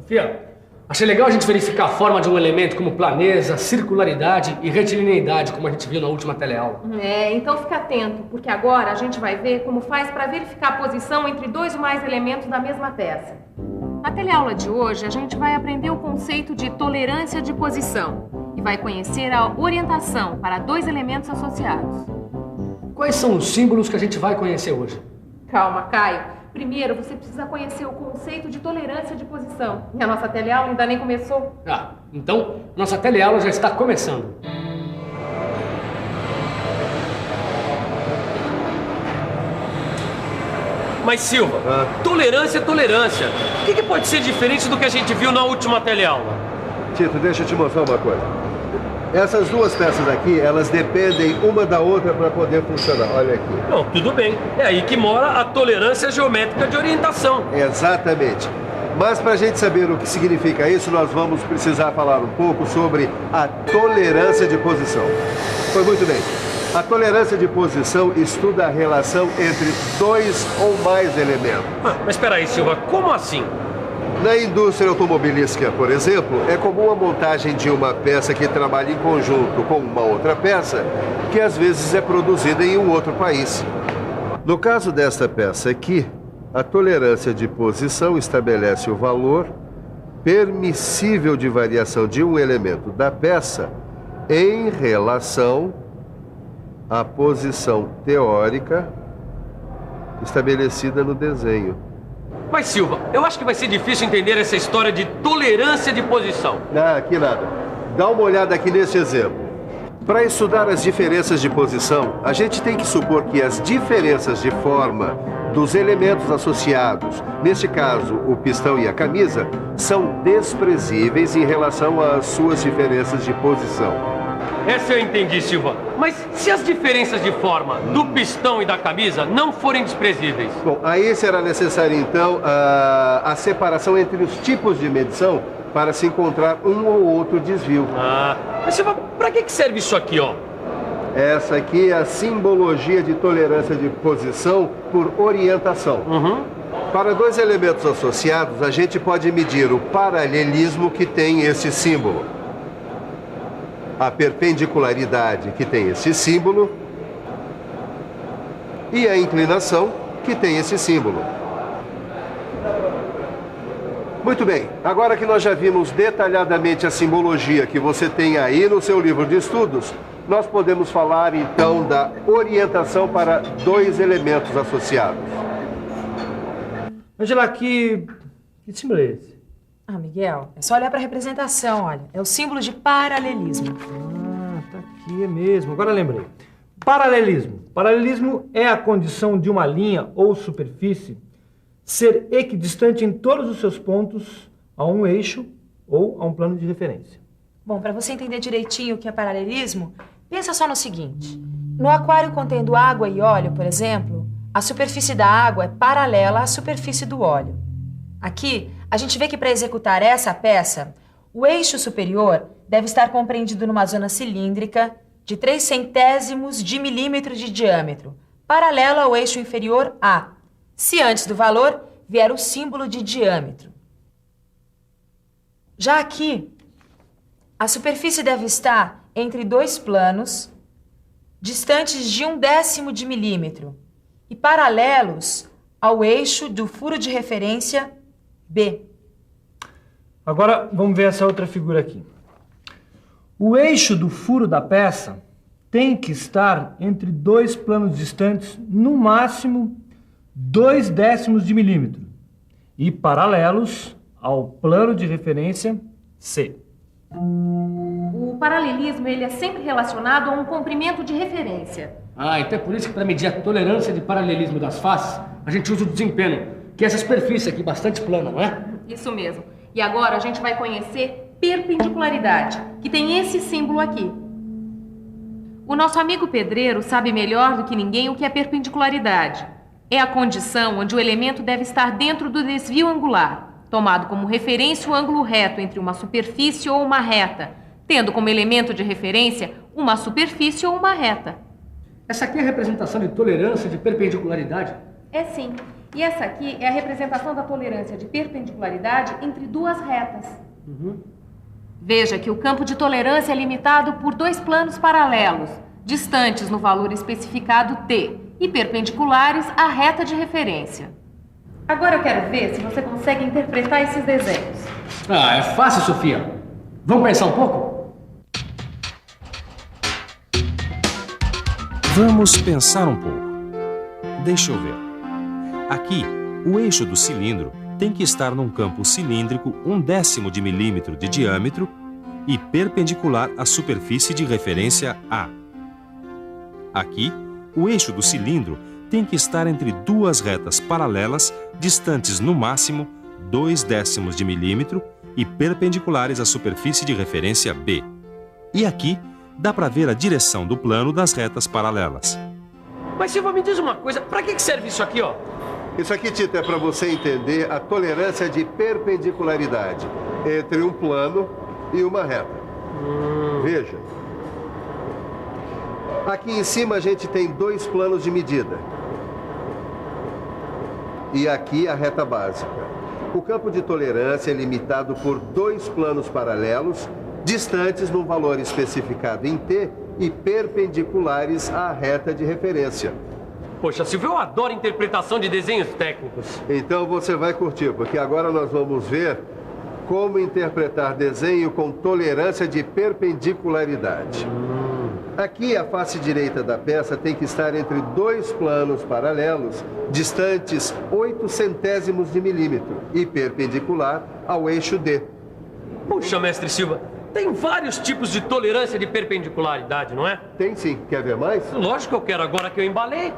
Sofia, achei legal a gente verificar a forma de um elemento como planeza, circularidade e retilineidade, como a gente viu na última teleaula. Então fica atento, porque agora a gente vai ver como faz para verificar a posição entre dois ou mais elementos da mesma peça. Na teleaula de hoje, a gente vai aprender o conceito de tolerância de posição e vai conhecer a orientação para dois elementos associados. Quais são os símbolos que a gente vai conhecer hoje? Calma, Caio. Primeiro, você precisa conhecer o conceito de tolerância de posição. E a nossa teleaula ainda nem começou. Então, nossa teleaula já está começando. Mas Silva, tolerância é tolerância. O que pode ser diferente do que a gente viu na última teleaula? Tito, deixa eu te mostrar uma coisa. Essas duas peças aqui, elas dependem uma da outra para poder funcionar. Olha aqui. Não, tudo bem. É aí que mora a tolerância geométrica de orientação. Exatamente. Mas para a gente saber o que significa isso, nós vamos precisar falar um pouco sobre a tolerância de posição. Foi muito bem. A tolerância de posição estuda a relação entre dois ou mais elementos. Mas espera aí, Silva, como assim? Na indústria automobilística, por exemplo, é comum a montagem de uma peça que trabalha em conjunto com uma outra peça, que às vezes é produzida em um outro país. No caso desta peça aqui, a tolerância de posição estabelece o valor permissível de variação de um elemento da peça em relação à posição teórica estabelecida no desenho. Mas Silva, eu acho que vai ser difícil entender essa história de tolerância de posição. Aqui nada. Dá uma olhada aqui nesse exemplo. Para estudar as diferenças de posição, a gente tem que supor que as diferenças de forma dos elementos associados, neste caso o pistão e a camisa, são desprezíveis em relação às suas diferenças de posição. Essa eu entendi, Silva. Mas se as diferenças de forma do pistão e da camisa não forem desprezíveis? Bom, aí será necessário então a separação entre os tipos de medição para se encontrar um ou outro desvio. Mas Silva, para que serve isso aqui, ó? Essa aqui é a simbologia de tolerância de posição por orientação. Para dois elementos associados, a gente pode medir o paralelismo que tem esse símbolo, a perpendicularidade que tem esse símbolo e a inclinação que tem esse símbolo. Muito bem, agora que nós já vimos detalhadamente a simbologia que você tem aí no seu livro de estudos, nós podemos falar então da orientação para dois elementos associados. Angela, que símbolo é esse? Miguel, é só olhar para a representação, olha. É o símbolo de paralelismo. Tá aqui, é mesmo. Agora lembrei. Paralelismo. Paralelismo é a condição de uma linha ou superfície ser equidistante em todos os seus pontos a um eixo ou a um plano de referência. Bom, para você entender direitinho o que é paralelismo, pensa só no seguinte. No aquário contendo água e óleo, por exemplo, a superfície da água é paralela à superfície do óleo. Aqui, a gente vê que para executar essa peça, o eixo superior deve estar compreendido numa zona cilíndrica de 0,03 de milímetro de diâmetro, paralela ao eixo inferior A, se antes do valor vier o símbolo de diâmetro. Já aqui, a superfície deve estar entre dois planos, distantes de 1/10 de milímetro e paralelos ao eixo do furo de referência B. Agora, vamos ver essa outra figura aqui. O eixo do furo da peça tem que estar entre dois planos distantes, no máximo 0,02 de milímetro, e paralelos ao plano de referência C. O paralelismo ele é sempre relacionado a um comprimento de referência. Então é por isso que para medir a tolerância de paralelismo das faces, a gente usa o desempenho, que é essa superfície aqui bastante plana, não é? Isso mesmo. E agora a gente vai conhecer perpendicularidade, que tem esse símbolo aqui. O nosso amigo pedreiro sabe melhor do que ninguém o que é perpendicularidade. É a condição onde o elemento deve estar dentro do desvio angular, tomado como referência o ângulo reto entre uma superfície ou uma reta, tendo como elemento de referência uma superfície ou uma reta. Essa aqui é a representação de tolerância de perpendicularidade. É sim. E essa aqui é a representação da tolerância de perpendicularidade entre duas retas. Veja que o campo de tolerância é limitado por dois planos paralelos, distantes no valor especificado T e perpendiculares à reta de referência. Agora eu quero ver se você consegue interpretar esses desenhos. Ah, é fácil, Sofia. Vamos pensar um pouco? Vamos pensar um pouco. Deixa eu ver. Aqui, o eixo do cilindro tem que estar num campo cilíndrico 1/10 de milímetro de diâmetro e perpendicular à superfície de referência A. Aqui, o eixo do cilindro tem que estar entre duas retas paralelas, distantes no máximo 0,2 de milímetro e perpendiculares à superfície de referência B. E aqui, dá para ver a direção do plano das retas paralelas. Mas Silva, me diz uma coisa, pra que serve isso aqui, ó? Isso aqui, Tito, é para você entender a tolerância de perpendicularidade entre um plano e uma reta. Veja. Aqui em cima a gente tem dois planos de medida. E aqui a reta básica. O campo de tolerância é limitado por dois planos paralelos, distantes num valor especificado em T e perpendiculares à reta de referência. Poxa, Silvio, eu adoro interpretação de desenhos técnicos. Então você vai curtir, porque agora nós vamos ver como interpretar desenho com tolerância de perpendicularidade. Aqui a face direita da peça tem que estar entre dois planos paralelos, distantes 0,8 de milímetro e perpendicular ao eixo D. Puxa, mestre Silva, tem vários tipos de tolerância de perpendicularidade, não é? Tem sim. Quer ver mais? Lógico que eu quero, agora que eu embalei.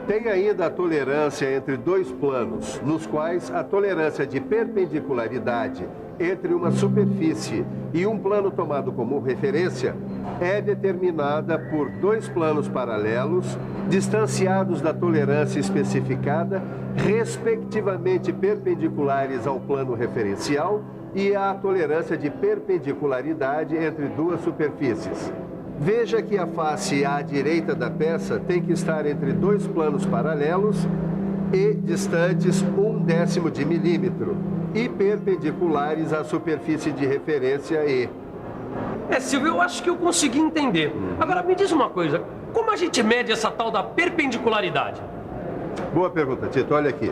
Tem ainda a tolerância entre dois planos, nos quais a tolerância de perpendicularidade entre uma superfície e um plano tomado como referência é determinada por dois planos paralelos, distanciados da tolerância especificada, respectivamente perpendiculares ao plano referencial e à tolerância de perpendicularidade entre duas superfícies. Veja que a face à direita da peça tem que estar entre dois planos paralelos e distantes 0,1 de milímetro e perpendiculares à superfície de referência E. É, Silvio, eu acho que eu consegui entender. Agora, me diz uma coisa, como a gente mede essa tal da perpendicularidade? Boa pergunta, Tito. Olha aqui.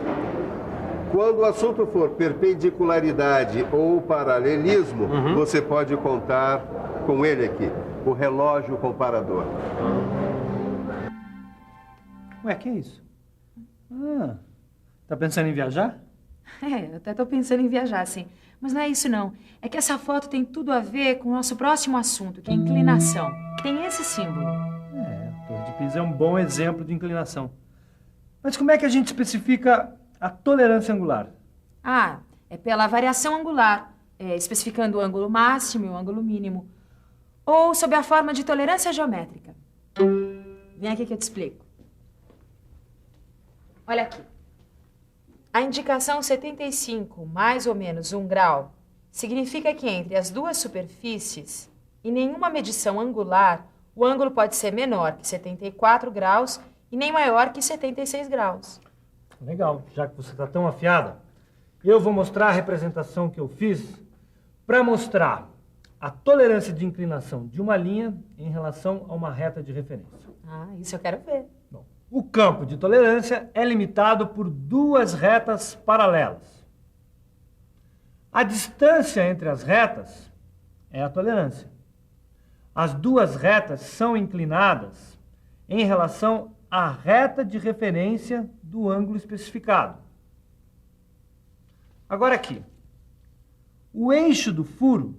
Quando o assunto for perpendicularidade ou paralelismo, você pode contar com ele aqui, o relógio comparador. Ué, que é isso? Ah, tá pensando em viajar? Eu até tô pensando em viajar, sim. Mas não é isso, não. É que essa foto tem tudo a ver com o nosso próximo assunto, que é a inclinação. Tem esse símbolo. A Torre de Pisa é um bom exemplo de inclinação. Mas como é que a gente especifica a tolerância angular? É pela variação angular, especificando o ângulo máximo e o ângulo mínimo. Ou sob a forma de tolerância geométrica. Vem aqui que eu te explico. Olha aqui. A indicação 75 mais ou menos 1 grau significa que entre as duas superfícies, em nenhuma medição angular, o ângulo pode ser menor que 74 graus e nem maior que 76 graus. Legal, já que você está tão afiada, eu vou mostrar a representação que eu fiz para mostrar a tolerância de inclinação de uma linha em relação a uma reta de referência. Isso eu quero ver. Bom, o campo de tolerância é limitado por duas retas paralelas. A distância entre as retas é a tolerância. As duas retas são inclinadas em relação à reta de referência do ângulo especificado. Agora aqui, o eixo do furo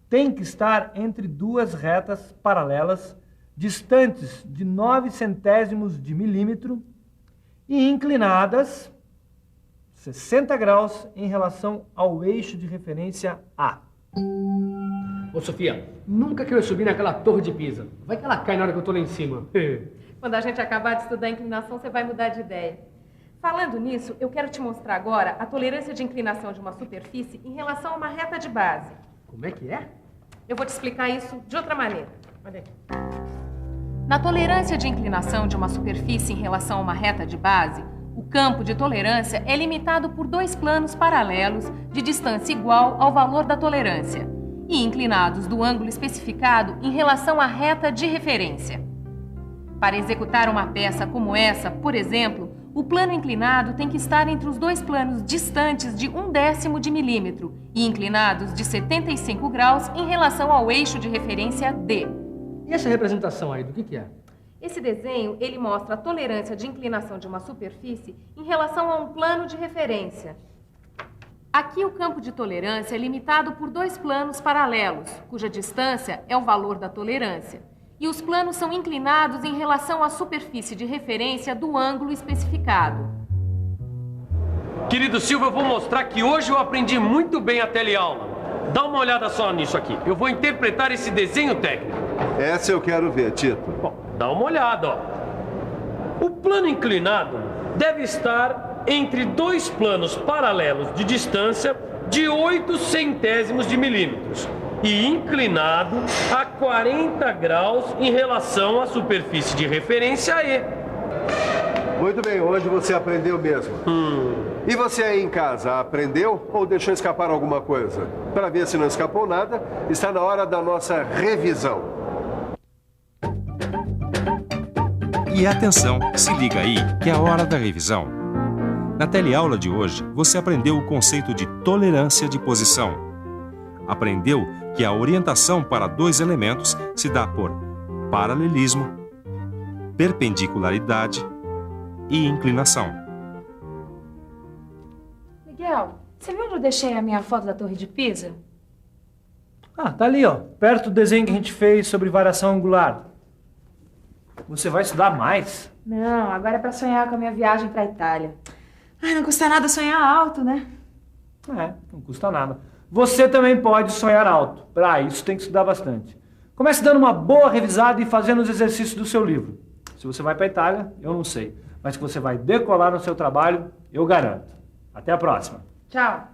tem que estar entre duas retas paralelas distantes de 0,9 de milímetro e inclinadas 60 graus em relação ao eixo de referência A. Ô, Sofia, nunca que eu subir naquela torre de Pisa. Vai que ela cai na hora que eu tô lá em cima. Quando a gente acabar de estudar a inclinação, você vai mudar de ideia. Falando nisso, eu quero te mostrar agora a tolerância de inclinação de uma superfície em relação a uma reta de base. Como é que é? Eu vou te explicar isso de outra maneira. Olha aqui. Na tolerância de inclinação de uma superfície em relação a uma reta de base, o campo de tolerância é limitado por dois planos paralelos de distância igual ao valor da tolerância e inclinados do ângulo especificado em relação à reta de referência. Para executar uma peça como essa, por exemplo, o plano inclinado tem que estar entre os dois planos distantes de 1/10 de milímetro e inclinados de 75 graus em relação ao eixo de referência D. E essa representação aí, do que é? Esse desenho, ele mostra a tolerância de inclinação de uma superfície em relação a um plano de referência. Aqui o campo de tolerância é limitado por dois planos paralelos, cuja distância é o valor da tolerância. E os planos são inclinados em relação à superfície de referência do ângulo especificado. Querido Silva, eu vou mostrar que hoje eu aprendi muito bem a teleaula. Dá uma olhada só nisso aqui. Eu vou interpretar esse desenho técnico. Essa eu quero ver, Tito. Bom, dá uma olhada, ó. O plano inclinado deve estar entre dois planos paralelos de distância de 0,08 de milímetros e inclinado a 40 graus em relação à superfície de referência E. Muito bem, hoje você aprendeu mesmo. E você aí em casa, aprendeu ou deixou escapar alguma coisa? Para ver se não escapou nada, está na hora da nossa revisão. E atenção, se liga aí, que é a hora da revisão. Na teleaula de hoje, você aprendeu o conceito de tolerância de posição. Aprendeu que a orientação para dois elementos se dá por paralelismo, perpendicularidade e inclinação. Miguel, você viu onde eu deixei a minha foto da Torre de Pisa? Ah, tá ali, ó, perto do desenho que a gente fez sobre variação angular. Você vai estudar mais? Não, agora é pra sonhar com a minha viagem pra Itália. Ai, não custa nada sonhar alto, né? É, não custa nada. Você também pode sonhar alto. Para isso tem que estudar bastante. Comece dando uma boa revisada e fazendo os exercícios do seu livro. Se você vai para a Itália, eu não sei. Mas que você vai decolar no seu trabalho, eu garanto. Até a próxima. Tchau.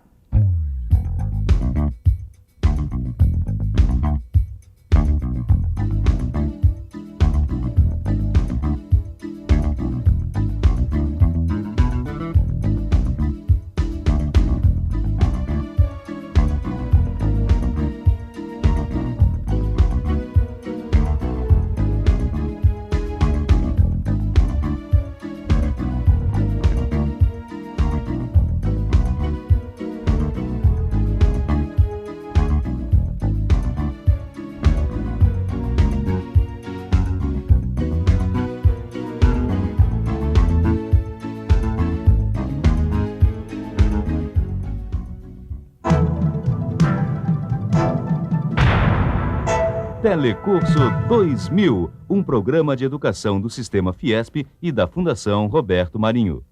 Telecurso 2000, um programa de educação do Sistema Fiesp e da Fundação Roberto Marinho.